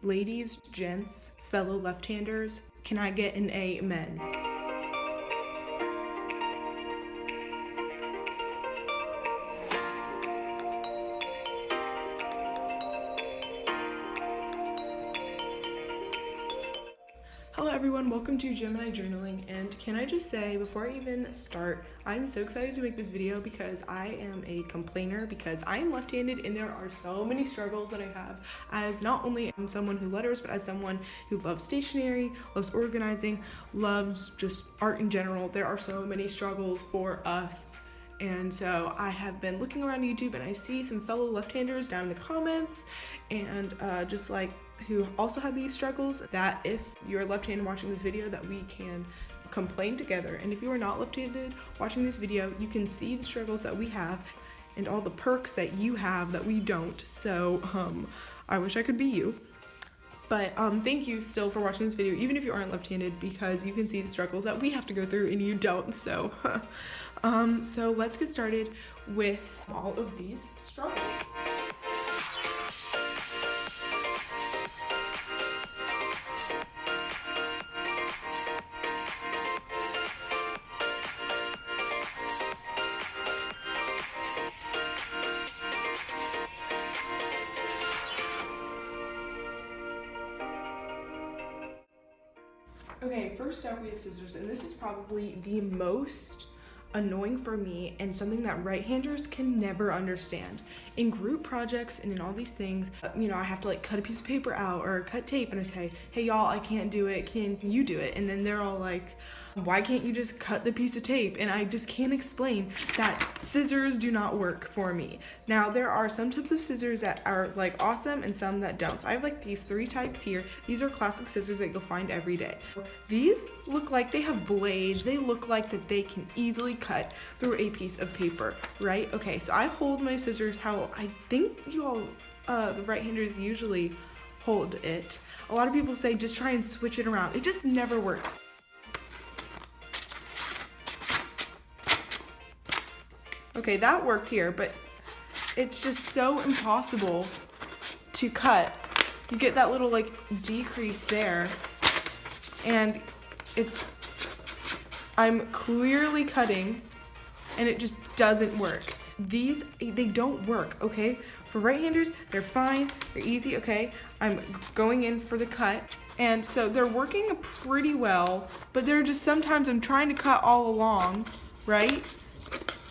Ladies, gents, fellow left-handers, can I get an amen? Hello everyone, welcome to Gemini Journaling, and can I just say, before I even start, I'm so excited to make this video because I am a complainer because I am left-handed and there are so many struggles that I have as not only I'm someone who letters, but as someone who loves stationery, loves organizing, loves just art in general. There are so many struggles for us. And so I have been looking around YouTube and I see some fellow left-handers down in the comments and just like who also have these struggles, that if you're left-handed watching this video, that we can complain together. And if you are not left-handed watching this video, you can see the struggles that we have and all the perks that you have that we don't. So I wish I could be you. But thank you still for watching this video, even if you aren't left-handed, because you can see the struggles that we have to go through and you don't. So, so let's get started with all of these struggles. Okay, first up we have scissors, and this is probably the most annoying for me and something that right-handers can never understand. In group projects and in all these things, you know, I have to like cut a piece of paper out or cut tape and I say, hey y'all, I can't do it, can you do it? And then they're all like, why can't you just cut the piece of tape? And I just can't explain that scissors do not work for me. Now, there are some types of scissors that are like awesome and some that don't. So I have like these 3 types here. These are classic scissors that you'll find every day. These look like they have blades. They look like that they can easily cut through a piece of paper, right? Okay, so I hold my scissors how I think you all, the right-handers usually hold it. A lot of people say just try and switch it around. It just never works. Okay, that worked here, but it's just so impossible to cut. You get that little like decrease there, and I'm clearly cutting, and it just doesn't work. These, they don't work, okay? For right-handers, they're fine, they're easy, okay? I'm going in for the cut, and so they're working pretty well, but they're just sometimes I'm trying to cut all along, right?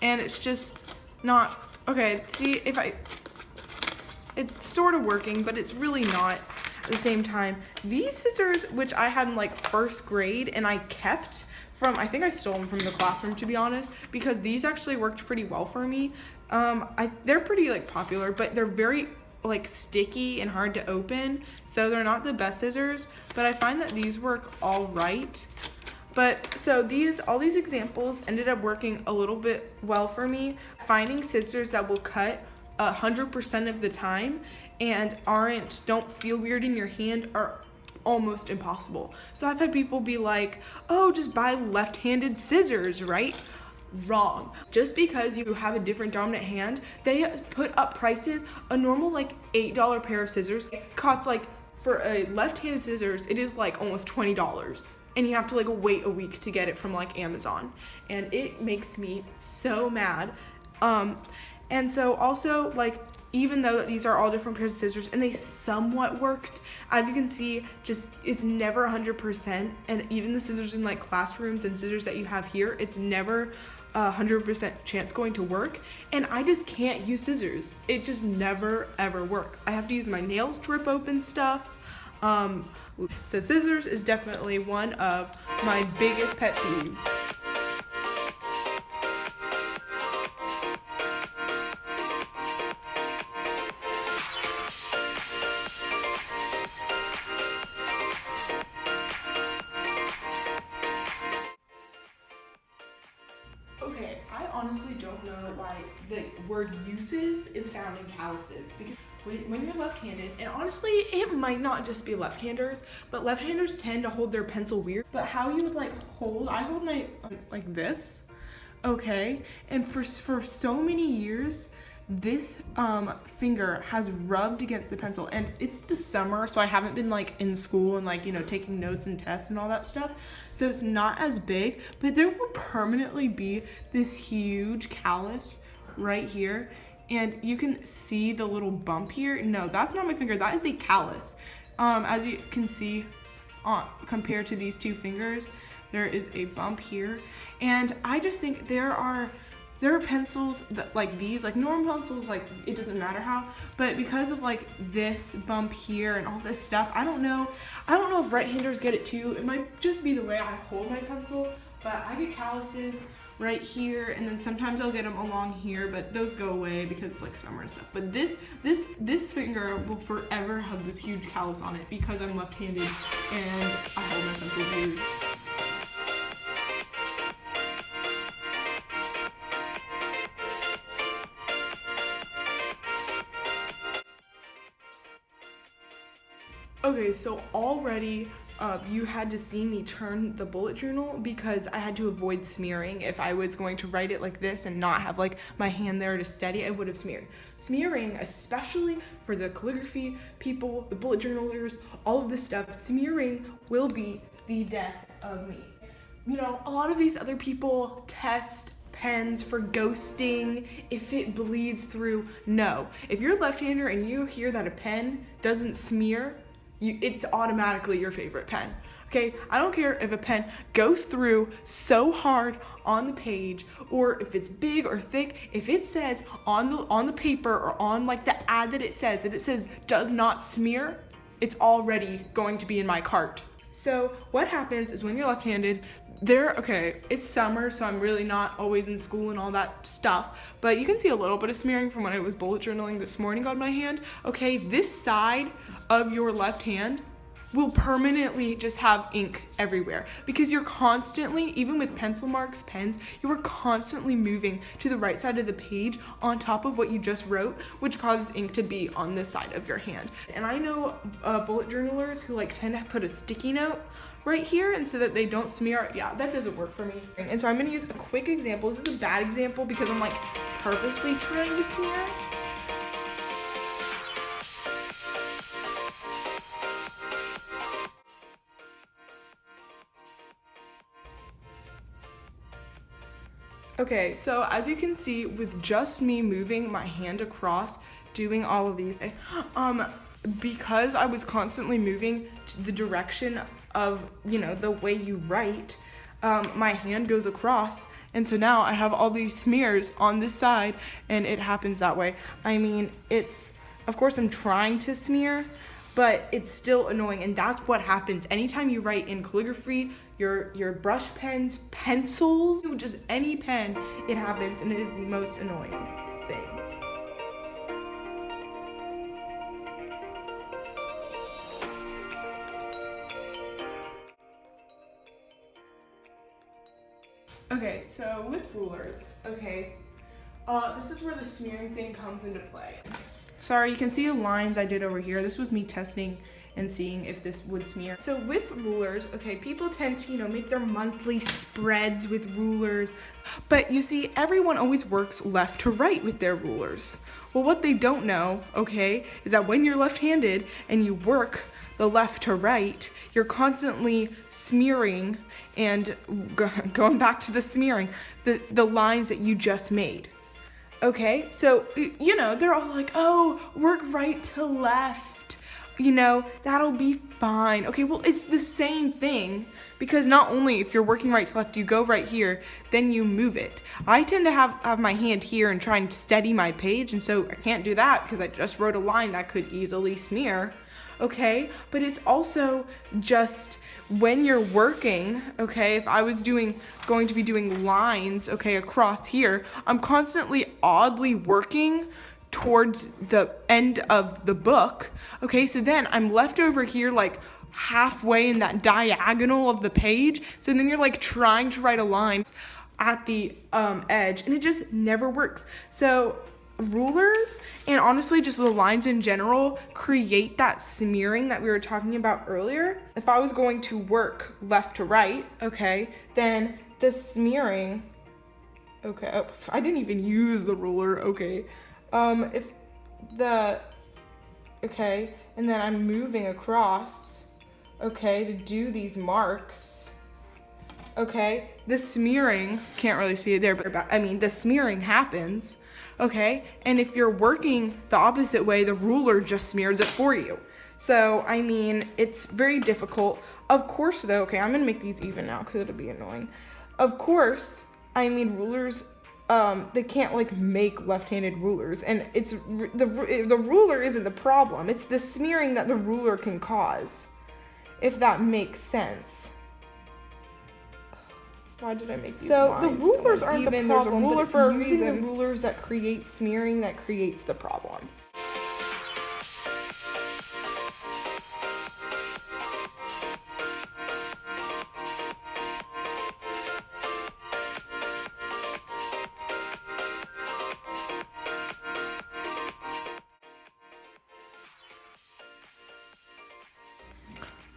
And it's just not, okay, see, it's sort of working, but it's really not at the same time. These scissors, which I had in like first grade and I kept from, I think I stole them from the classroom, to be honest, because these actually worked pretty well for me. They're pretty like popular, but they're very like sticky and hard to open, so they're not the best scissors, but I find that these work all right. But so all these examples ended up working a little bit well for me. Finding scissors that will cut 100% of the time and don't feel weird in your hand are almost impossible. So I've had people be like, oh, just buy left-handed scissors, right? Wrong. Just because you have a different dominant hand, they put up prices. A normal like $8 pair of scissors costs like, for a left-handed scissors, it is like almost $20. And you have to like wait a week to get it from like Amazon, and it makes me so mad. And so also, like, even though these are all different pairs of scissors and they somewhat worked, as you can see, just it's never 100%. And even the scissors in like classrooms and scissors that you have here, it's never 100% chance going to work. And I just can't use scissors. It just never ever works. I have to use my nails to rip open stuff. So scissors is definitely one of my biggest pet peeves. Okay, I honestly don't know why the word uses is found in calluses, because when you're left-handed, and honestly, it might not just be left-handers, but left-handers tend to hold their pencil weird. But how you would like I hold my like this, okay? And for so many years, this finger has rubbed against the pencil, and it's the summer, so I haven't been like in school and like, you know, taking notes and tests and all that stuff, so it's not as big, but there will permanently be this huge callus right here, and you can see the little bump here. No, that's not my finger, that is a callus. As you can see, compared to these two fingers, there is a bump here, and I just think there are pencils that like these, like normal pencils, like it doesn't matter how, but because of like this bump here and all this stuff, I don't know if right-handers get it too. It might just be the way I hold my pencil, but I get calluses right here, and then sometimes I'll get them along here, but those go away because it's like summer and stuff. But this finger will forever have this huge callus on it because I'm left-handed and I hold my pencil weird. Okay, so already you had to see me turn the bullet journal because I had to avoid smearing. If I was going to write it like this and not have like my hand there to steady, I would have smeared. Smearing, especially for the calligraphy people, the bullet journalers, all of this stuff, smearing will be the death of me. You know, a lot of these other people test pens for ghosting if it bleeds through. No, if you're a left-hander and you hear that a pen doesn't smear, it's automatically your favorite pen. Okay, I don't care if a pen goes through so hard on the page, or if it's big or thick. If it says on the paper or on like the ad that it says does not smear, it's already going to be in my cart. So what happens is when you're left-handed, it's summer, so I'm really not always in school and all that stuff, but you can see a little bit of smearing from when I was bullet journaling this morning on my hand. Okay, this side of your left hand will permanently just have ink everywhere because you're constantly, even with pencil marks, pens, you are constantly moving to the right side of the page on top of what you just wrote, which causes ink to be on this side of your hand. And I know bullet journalers who like tend to put a sticky note right here and so that they don't smear. Yeah, that doesn't work for me. And so I'm gonna use a quick example. This is a bad example because I'm like purposely trying to smear. Okay, so as you can see, with just me moving my hand across, doing all of these, because I was constantly moving to the direction of, you know, the way you write, my hand goes across, and so now I have all these smears on this side, and it happens that way. I mean, of course I'm trying to smear, but it's still annoying, and that's what happens anytime you write in calligraphy, your brush pens, pencils, just any pen, it happens, and it is the most annoying thing. Okay, so with rulers, this is where the smearing thing comes into play. Sorry, you can see the lines I did over here. This was me testing and seeing if this would smear. So with rulers, people tend to, you know, make their monthly spreads with rulers, but you see, everyone always works left to right with their rulers. Well, what they don't know, is that when you're left-handed and you work the left to right, you're constantly smearing and going back to the smearing, the lines that you just made. Okay, so, you know, they're all like, oh, work right to left, you know, that'll be fine. Okay, well, it's the same thing, because not only if you're working right to left, you go right here, then you move it. I tend to have my hand here and trying to steady my page, and so I can't do that because I just wrote a line that could easily smear. Okay, but it's also just when you're working, if I was going to be doing lines, across here, I'm constantly oddly working towards the end of the book. So then I'm left over here like halfway in that diagonal of the page. So then you're like trying to write a line at the edge, and it just never works. So rulers, and honestly just the lines in general, create that smearing that we were talking about earlier. If I was going to work left to right, then the smearing, I didn't even use the ruler, if the, okay, and then I'm moving across, okay, to do these marks, okay, the smearing, can't really see it there, but I mean, the smearing happens, okay, and if you're working the opposite way, the ruler just smears it for you. So, I mean, it's very difficult. Of course, though, okay, I'm gonna make these even now because it'll be annoying. Of course, I mean, rulers, they can't like make left-handed rulers, and it's the ruler isn't the problem. It's the smearing that the ruler can cause, if that makes sense. Why did I make these lines? The rulers aren't the problem. There's a ruler for a reason. Using the rulers that create smearing that creates the problem.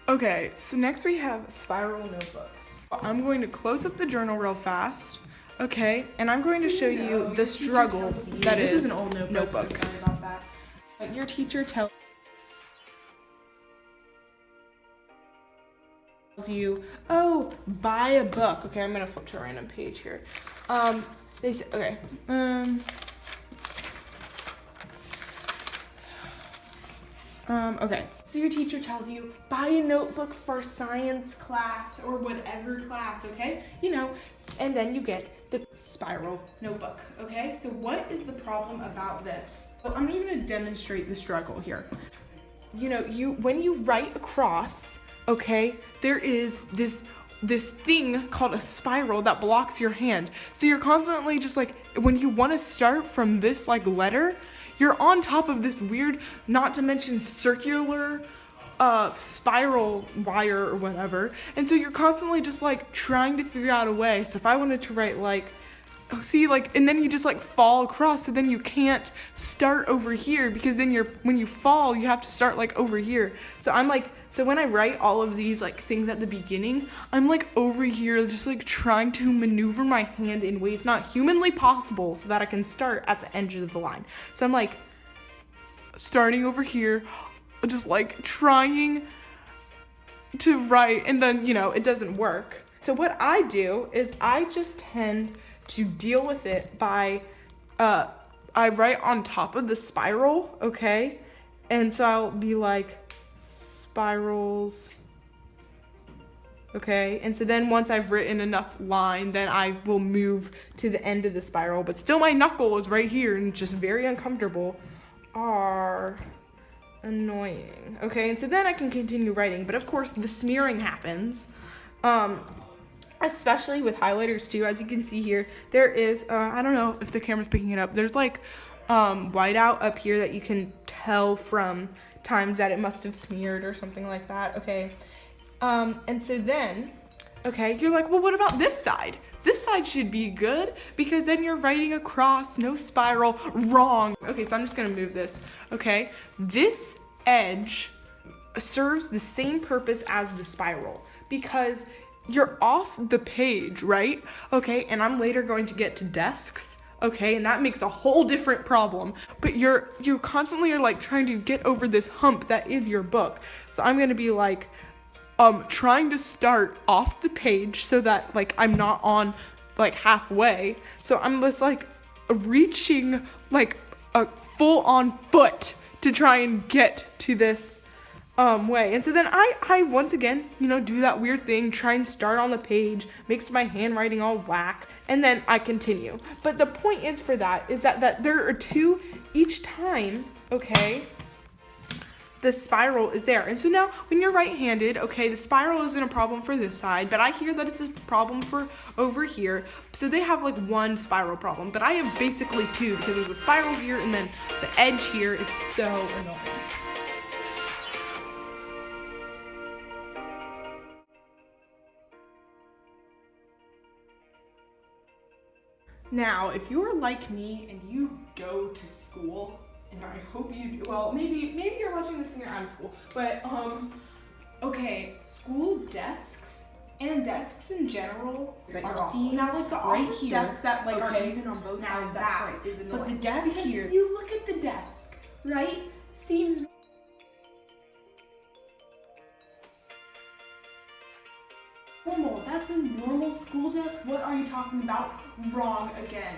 Okay, so next we have spiral notebooks. I'm going to close up the journal real fast, okay? And I'm going to show you the struggle that is. This is an old notebook. So sorry about that. Your teacher tells you, oh, buy a book. Okay, I'm gonna flip to a random page here. They say, okay, okay, so your teacher tells you, buy a notebook for science class or whatever class, okay? You know, and then you get the spiral notebook, okay? So what is the problem about this? Well, I'm even gonna demonstrate the struggle here. You know, when you write across, okay, there is this thing called a spiral that blocks your hand. So you're constantly just like, when you wanna start from this like letter, you're on top of this weird, not to mention circular, spiral wire or whatever. And so you're constantly just like trying to figure out a way. So if I wanted to write like, see, like, and then you just like fall across, so then you can't start over here because then when you fall, you have to start like over here. So I'm like, so when I write all of these like things at the beginning, I'm like over here just like trying to maneuver my hand in ways not humanly possible so that I can start at the end of the line. So I'm like starting over here, just like trying to write, and then, you know, it doesn't work. So what I do is I just tend to deal with it by, I write on top of the spiral, okay? And so I'll be like, spirals, okay? And so then once I've written enough line, then I will move to the end of the spiral, but still my knuckle is right here and just very uncomfortable. Are annoying, okay? And so then I can continue writing, but of course the smearing happens, especially with highlighters too. As you can see here, there is, I don't know if the camera's picking it up, there's like whiteout up here that you can tell from times that it must have smeared or something like that, okay? And so then, okay, you're like, well, what about this side? This side should be good because then you're writing across, no spiral, wrong. Okay, so I'm just gonna move this, okay? This edge serves the same purpose as the spiral because you're off the page, right? Okay, and I'm later going to get to desks, okay, and that makes a whole different problem. But you constantly are like trying to get over this hump that is your book. So I'm gonna be like, trying to start off the page so that like I'm not on like halfway. So I'm just like reaching like a full on foot to try and get to this way. And so then I once again, you know, do that weird thing, try and start on the page, makes my handwriting all whack, and then I continue. But the point is for that is that there are two each time, okay? The spiral is there. And so now when you're right-handed, okay, the spiral isn't a problem for this side, but I hear that it's a problem for over here. So they have like one spiral problem, but I have basically two because there's a spiral here and then the edge here. It's so annoying. Now, if you're like me and you go to school, and I hope you do, well, maybe you're watching this and you're out of school, but, okay, school desks and desks in general that are you're seeing. Now, like the right office here, desks that like are okay, even on both now sides, that's that right, is but annoying. the desk Because here, you look at the desk, right? Seems normal. That's a normal school desk. What are you talking about? Wrong again.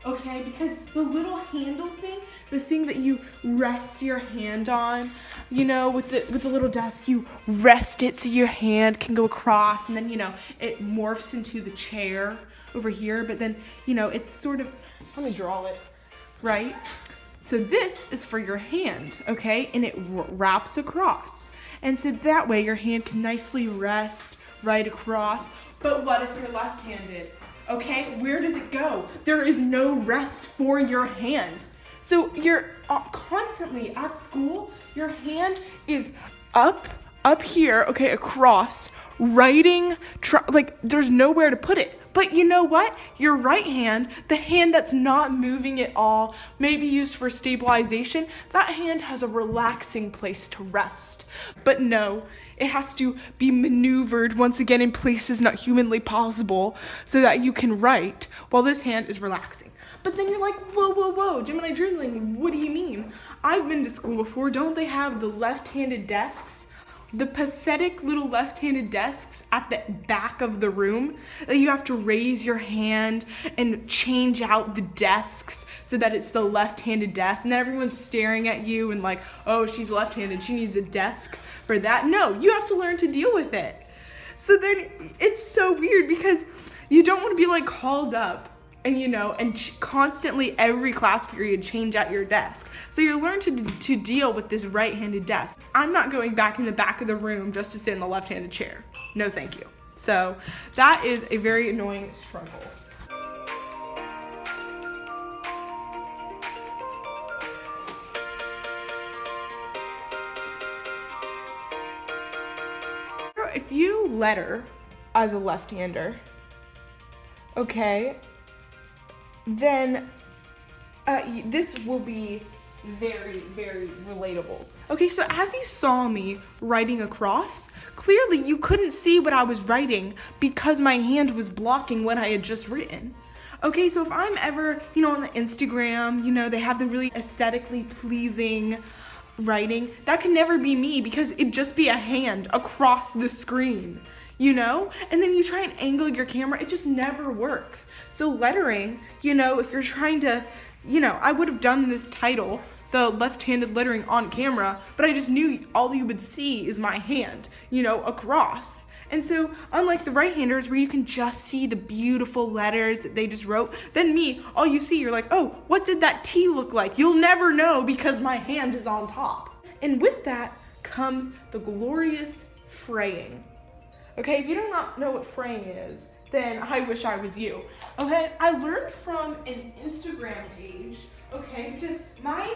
Okay, because the little handle thing, the thing that you rest your hand on, you know, with the little desk, you rest it so your hand can go across, and then, you know, it morphs into the chair over here, but then, you know, it's sort of, let me draw it, right? So this is for your hand, okay, and it wraps across, and so that way your hand can nicely rest right across. But what if you're left-handed? Okay, where does it go? There is no rest for your hand. So you're constantly at school, your hand is up here, okay, across, writing, like there's nowhere to put it. But you know what? Your right hand, the hand that's not moving at all, maybe used for stabilization, that hand has a relaxing place to rest. But no, it has to be maneuvered once again in places not humanly possible so that you can write while this hand is relaxing. But then you're like, whoa, Gemini journaling, what do you mean? I've been to school before. Don't they have the left-handed desks? The pathetic little left-handed desks at the back of the room that you have to raise your hand and change out the desks so that it's the left-handed desk, and then everyone's staring at you and like, oh, she's left-handed, she needs a desk for that. No, you have to learn to deal with it. So then it's so weird because you don't want to be like called up and, you know, and constantly every class period change out your desk. So you learn to deal with this right-handed desk. I'm not going back in the back of the room just to sit in the left-handed chair. No, thank you. So that is a very annoying struggle. If you letter as a left-hander, okay, then this will be very, very relatable. Okay, so as you saw me writing across, clearly you couldn't see what I was writing because my hand was blocking what I had just written. Okay, so if I'm ever, you know, on the Instagram, you know, they have the really aesthetically pleasing writing, that can never be me because it'd just be a hand across the screen, you know? And then you try and angle your camera, it just never works. So lettering, you know, if you're trying to, you know, I would have done this title, the left-handed lettering on camera, but I just knew all you would see is my hand, you know, across. And so unlike the right-handers where you can just see the beautiful letters that they just wrote, then me, all you see, you're like, oh, what did that T look like? You'll never know because my hand is on top. And with that comes the glorious fraying. Okay, if you do not know what fraying is, then I wish I was you. Okay, I learned from an Instagram page, okay, because my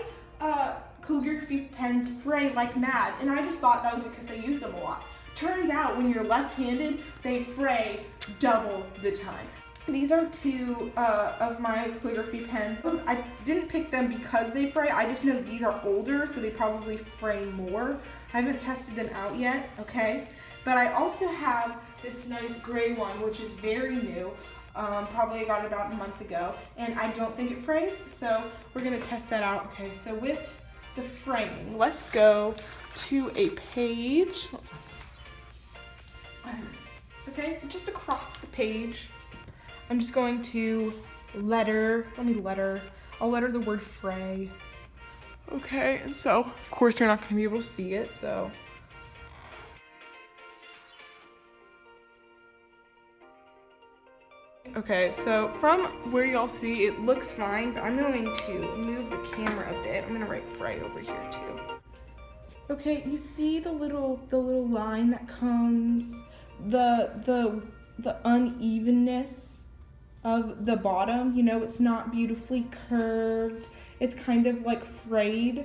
calligraphy pens fray like mad, and I just thought that was because I use them a lot. Turns out when you're left-handed, they fray double the time. These are two of my calligraphy pens. I didn't pick them because they fray, I just know these are older, so they probably fray more. I haven't tested them out yet, okay? But I also have this nice gray one, which is very new. Probably got it about a month ago, and I don't think it frays, so we're gonna test that out. Okay, so with the fraying, let's go to a page. Okay, so just across the page, I'm just going to I'll letter the word fray. Okay, and so, of course, you're not gonna be able to see it, so. Okay, so from where y'all see, it looks fine, but I'm going to move the camera a bit. I'm gonna write fray over here too. Okay, you see the little line that comes, the unevenness of the bottom, you know, it's not beautifully curved. It's kind of like frayed.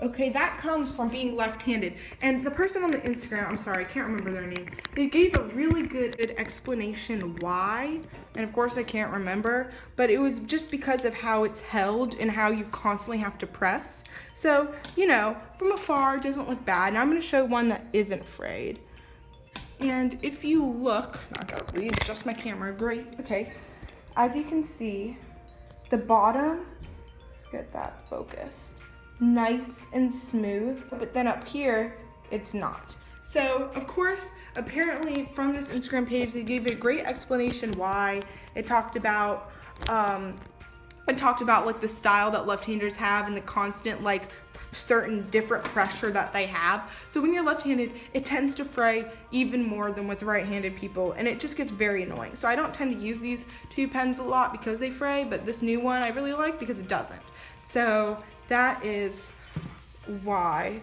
Okay, that comes from being left-handed. And the person on the Instagram, I'm sorry, I can't remember their name, they gave a really good explanation why. And of course I can't remember, but it was just because of how it's held and how you constantly have to press. So, you know, from afar it doesn't look bad. Now I'm gonna show one that isn't frayed. And if you look, not gonna readjust my camera, great, okay. As you can see, the bottom, let's get that focused, nice and smooth, but then up here, it's not. So, of course, apparently from this Instagram page, they gave a great explanation why. It talked about like the style that left-handers have and the constant like certain different pressure that they have. So when you're left-handed, it tends to fray even more than with right-handed people, and it just gets very annoying. So I don't tend to use these two pens a lot because they fray, but this new one I really like because it doesn't. So that is why.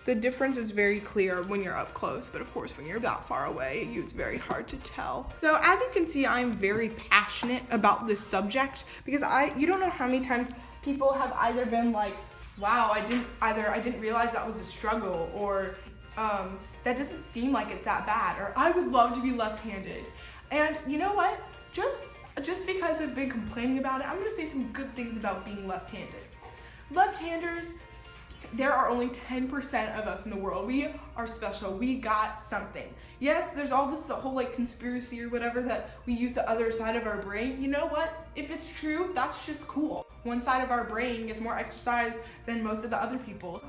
The difference is very clear when you're up close, but of course when you're that far away, it's very hard to tell. So as you can see, I'm very passionate about this subject because you don't know how many times people have either been like, wow, I didn't realize that was a struggle, or that doesn't seem like it's that bad, or I would love to be left-handed. And you know what? Just because I've been complaining about it, I'm gonna say some good things about being left-handed. Left-handers, there are only 10% of us in the world. We are special. We got something. Yes, there's all this, the whole like conspiracy or whatever that we use the other side of our brain. You know what? If it's true, that's just cool. One side of our brain gets more exercise than most of the other people.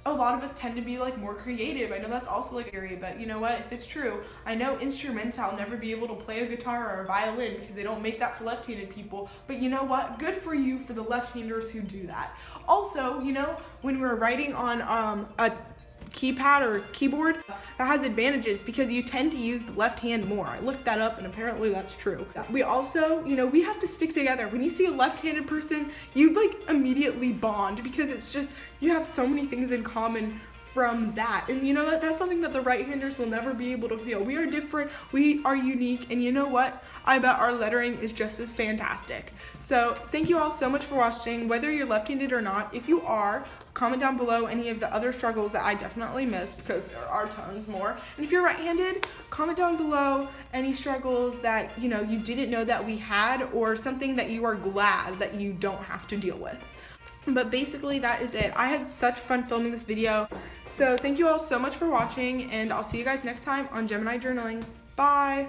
A lot of us tend to be like more creative. I know that's also like an area, but you know what? If it's true, I know instruments, I'll never be able to play a guitar or a violin because they don't make that for left-handed people. But you know what? Good for you for the left-handers who do that. Also, you know, when we're writing on a keypad or keyboard, that has advantages because you tend to use the left hand more. I looked that up and apparently that's true. We also, you know, we have to stick together. When you see a left-handed person, you like immediately bond because it's just, you have so many things in common from that. And you know, that's something that the right-handers will never be able to feel. We are different, we are unique, and you know what? I bet our lettering is just as fantastic. So thank you all so much for watching. Whether you're left-handed or not, if you are, comment down below any of the other struggles that I definitely missed because there are tons more. And if you're right-handed, comment down below any struggles that, you know, you didn't know that we had, or something that you are glad that you don't have to deal with. But basically that is it. I had such fun filming this video. So thank you all so much for watching, and I'll see you guys next time on Gemini Journaling. Bye!